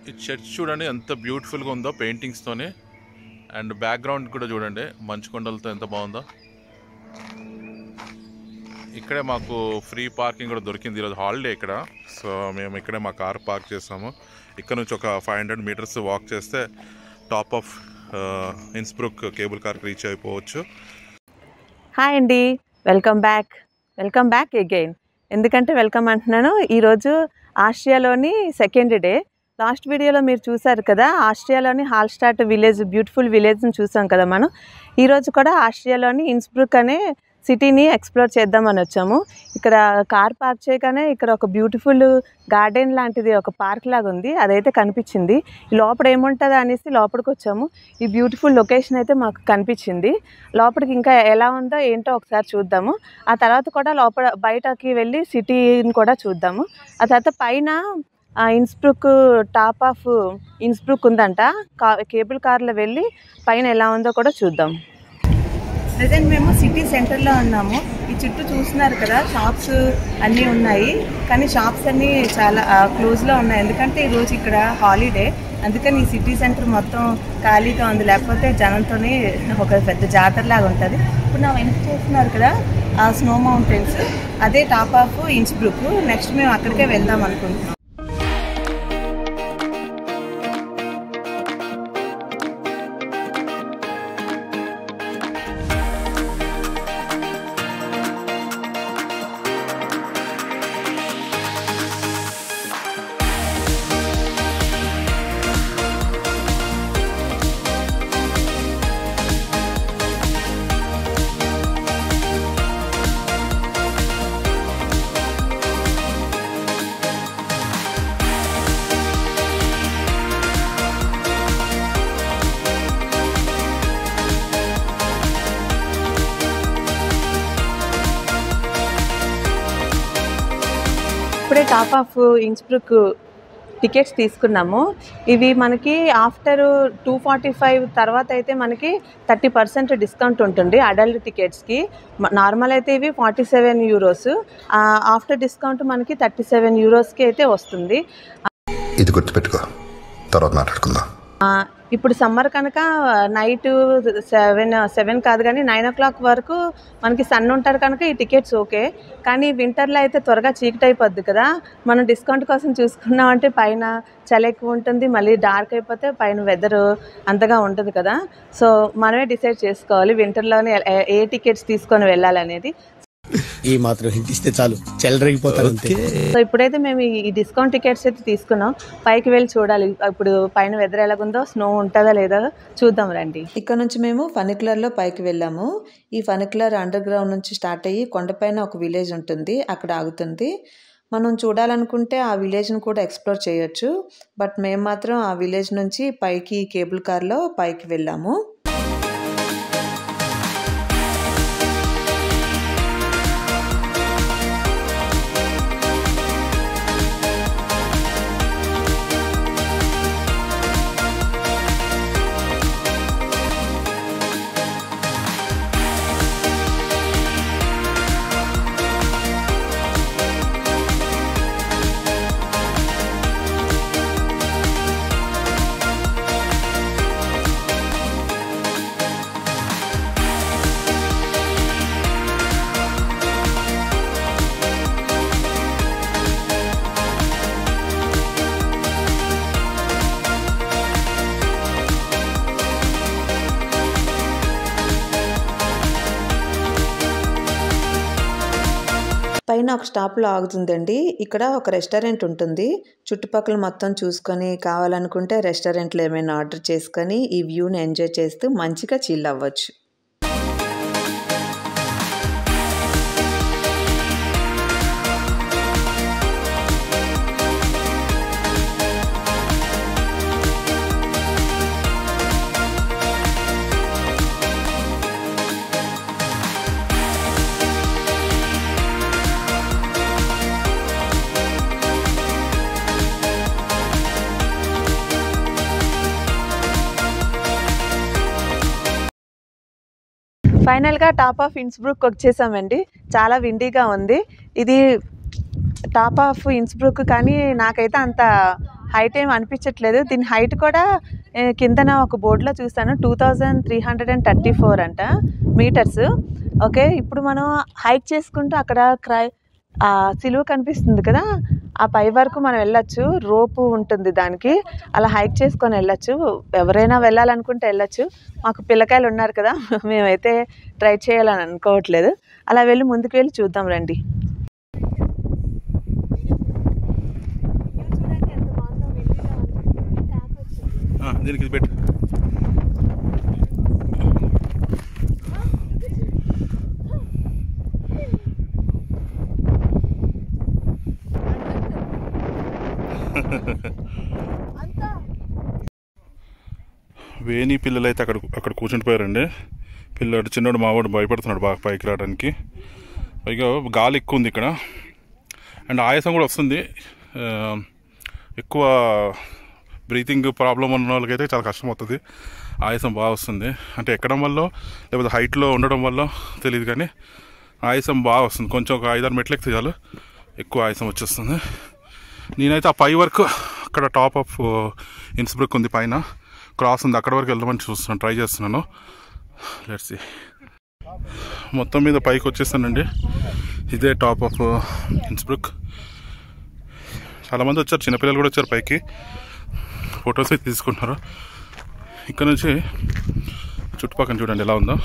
ఈ చర్చ్ చూడండి ఎంత బ్యూటిఫుల్గా ఉందో పెయింటింగ్స్తోనే. అండ్ బ్యాక్గ్రౌండ్ కూడా చూడండి మంచు కొండలతో ఎంత బాగుందో. ఇక్కడే మాకు ఫ్రీ పార్కింగ్ కూడా దొరికింది, ఈరోజు హాలిడే ఇక్కడ. సో మేము ఇక్కడే మా కార్ పార్క్ చేసాము. ఇక్కడ నుంచి ఒక 500 మీటర్స్ వాక్ చేస్తే టాప్ ఆఫ్ ఇన్స్బ్రుక్ కేబుల్ కార్కి రీచ్ అయిపోవచ్చు. హాయ్ అండి, వెల్కమ్ బ్యాక్ అగైన్. ఎందుకంటే వెల్కమ్ అంటున్నాను, ఈరోజు ఆస్ట్రియాలోని సెకండ్ డే. లాస్ట్ వీడియోలో మీరు చూసారు కదా, ఆస్ట్రియాలోని హాల్స్టాట్ విలేజ్, బ్యూటిఫుల్ విలేజ్ని చూసాం కదా మనం. ఈరోజు కూడా ఆస్ట్రియాలోని ఇన్స్బ్రుక్ అనే సిటీని ఎక్స్ప్లోర్ చేద్దామని వచ్చాము. ఇక్కడ కార్ పార్క్ చేయగానే ఇక్కడ ఒక బ్యూటిఫుల్ గార్డెన్ లాంటిది, ఒక పార్క్ లాగా ఉంది, అదైతే కనిపించింది. లోపల ఏముంటుందో అనేసి లోపలికి వచ్చాము. ఈ బ్యూటిఫుల్ లొకేషన్ అయితే మాకు కనిపించింది. లోపలికి ఇంకా ఎలా ఉందో ఏంటో ఒకసారి చూద్దాము. ఆ తర్వాత కూడా బయటకి వెళ్ళి సిటీని కూడా చూద్దాము. ఆ తర్వాత పైన ఇన్స్బ్రుక్, టాప్ ఆఫ్ ఇన్స్బ్రుక్ ఉందంట. కేబుల్ కార్లో వెళ్ళి పైన ఎలా ఉందో కూడా చూద్దాం. ప్రజెంట్ మేము సిటీ సెంటర్లో ఉన్నాము. ఈ చుట్టూ చూస్తున్నారు కదా, షాప్స్ అన్నీ ఉన్నాయి, కానీ షాప్స్ అన్నీ చాలా క్లోజ్లో ఉన్నాయి. ఎందుకంటే ఈరోజు ఇక్కడ హాలిడే, అందుకని ఈ సిటీ సెంటర్ మొత్తం ఖాళీగా ఉంది. లేకపోతే జనంతోనే ఒక పెద్ద జాతరలాగా ఉంటుంది. ఇప్పుడు నా వెనక చూస్తున్నారు కదా, ఆ స్నో మౌంటైన్స్, అదే టాప్ ఆఫ్ ఇన్స్బ్రుక్. నెక్స్ట్ మేము అక్కడికే వెళ్దాం అనుకుంటున్నాం. ఇప్పుడే టాప్ ఆఫ్ ఇన్స్బ్రుక్ టికెట్స్ తీసుకున్నాము. ఇవి మనకి ఆఫ్టర్ 2:45 తర్వాత అయితే మనకి 30% డిస్కౌంట్ ఉంటుంది అడల్ట్ టికెట్స్కి. నార్మల్ అయితే ఇవి 47 యూరోస్, ఆఫ్టర్ డిస్కౌంట్ మనకి 37 యూరోస్కి అయితే వస్తుంది. ఇది గుర్తుపెట్టుకో, తర్వాత మాట్లాడుకుందాం. ఇప్పుడు సమ్మర్ కనుక నైట్ 7 కాదు కానీ 9 o'clock వరకు మనకి సన్ ఉంటారు కనుక ఈ టికెట్స్ ఓకే. కానీ వింటర్లో అయితే త్వరగా చీకటి అయిపోద్ది కదా. మనం డిస్కౌంట్ కోసం చూసుకున్నామంటే పైన చలి ఎక్కువ ఉంటుంది, మళ్ళీ డార్క్ అయిపోతే పైన వెదర్ అంతగా ఉంటుంది కదా. సో మనమే డిసైడ్ చేసుకోవాలి వింటర్లోనే ఏ టికెట్స్ తీసుకొని వెళ్ళాలనేది. ఈ మాత్రం హింట్ ఇస్తే చాలు, చెలరేగిపోతారు అంతే. సో ఇప్పుడైతే మేము ఈ డిస్కౌంట్ టికెట్స్ అయితే తీసుకున్నాం. పైకి వెళ్ళి చూడాలి ఇప్పుడు పైన వెదర్ ఎలాగుందో, స్నో ఉంటుందా లేదా చూద్దాం రండి. ఇక్కడ నుంచి మేము ఫనిక్యులర్లో పైకి వెళ్ళాము. ఈ ఫనిక్యులర్ అండర్ గ్రౌండ్ నుంచి స్టార్ట్ అయ్యి కొండపైన ఒక విలేజ్ ఉంటుంది, అక్కడ ఆగుతుంది. మనం చూడాలనుకుంటే ఆ విలేజ్ని కూడా ఎక్స్ప్లోర్ చేయొచ్చు. బట్ మేము మాత్రం ఆ విలేజ్ నుంచి పైకి కేబుల్ కార్లో పైకి వెళ్ళాము. పైన ఒక స్టాప్లో ఆగుతుందండి. ఇక్కడ ఒక రెస్టారెంట్ ఉంటుంది. చుట్టుపక్కల మొత్తం చూసుకొని కావాలనుకుంటే రెస్టారెంట్లో ఏమైనా ఆర్డర్ చేసుకొని ఈ వ్యూని ఎంజాయ్ చేస్తూ మంచిగా చిల్ అవ్వచ్చు. ఫైనల్గా టాప్ ఆఫ్ ఇన్స్బ్రుక్ వచ్చేసామండి. చాలా విండీగా ఉంది. ఇది టాప్ ఆఫ్ ఇన్స్బ్రుక్, కానీ నాకైతే అంత హైట్ ఏం అనిపించట్లేదు. దీని హైట్ కూడా కిందన ఒక బోర్డులో చూస్తాను 2334 అంట మీటర్స్. ఓకే, ఇప్పుడు మనం హైక్ చేసుకుంటూ అక్కడ సిలువ కనిపిస్తుంది కదా, ఆ పై వరకు మనం వెళ్ళొచ్చు. రోపు ఉంటుంది దానికి, అలా హైక్ చేసుకొని వెళ్ళొచ్చు. ఎవరైనా వెళ్ళాలనుకుంటే వెళ్ళొచ్చు. మాకు పిల్లకాయలు ఉన్నారు కదా, మేమైతే ట్రై చేయాలని అనుకోవట్లేదు. అలా వెళ్ళి ముందుకు వెళ్ళి చూద్దాం రండి. దీనికి పెట్టు. వేణి పిల్లలు అయితే అక్కడ కూర్చుని పోయారండి. పిల్లడు చిన్నోడు మావాడు భయపడుతున్నాడు బాగా పైకి రావడానికి. పైగా గాలి ఎక్కువ ఉంది ఇక్కడ, అండ్ ఆయాసం కూడా వస్తుంది. ఎక్కువ బ్రీతింగ్ ప్రాబ్లం ఉన్న వాళ్ళకైతే చాలా కష్టం అవుతుంది. ఆయాసం బాగా వస్తుంది, అంటే ఎక్కడం వల్ల లేకపోతే హైట్లో ఉండడం వల్ల తెలియదు, కానీ ఆయాసం బాగా వస్తుంది. కొంచెం ఒక 5-6 మెట్లు ఎక్కితే చాలు ఎక్కువ ఆయాసం వచ్చేస్తుంది. నేనైతే ఆ పై వరకు అక్కడ టాప్ ఆఫ్ ఇన్స్బ్రుక్ ఉంది, పైన క్రాస్ ఉంది, అక్కడ వరకు వెళ్దామని చూస్తున్నాను, ట్రై చేస్తున్నాను. Let's see. మొత్తం మీద పైకి వచ్చేస్తానండి. ఇదే టాప్ ఆఫ్ ఇన్స్బ్రుక్. చాలామంది వచ్చారు, చిన్నపిల్లలు కూడా వచ్చారు పైకి, ఫొటోస్ అయితే తీసుకుంటున్నారు. ఇక్కడ నుంచి చుట్టుపక్కల చూడండి ఎలా ఉందో.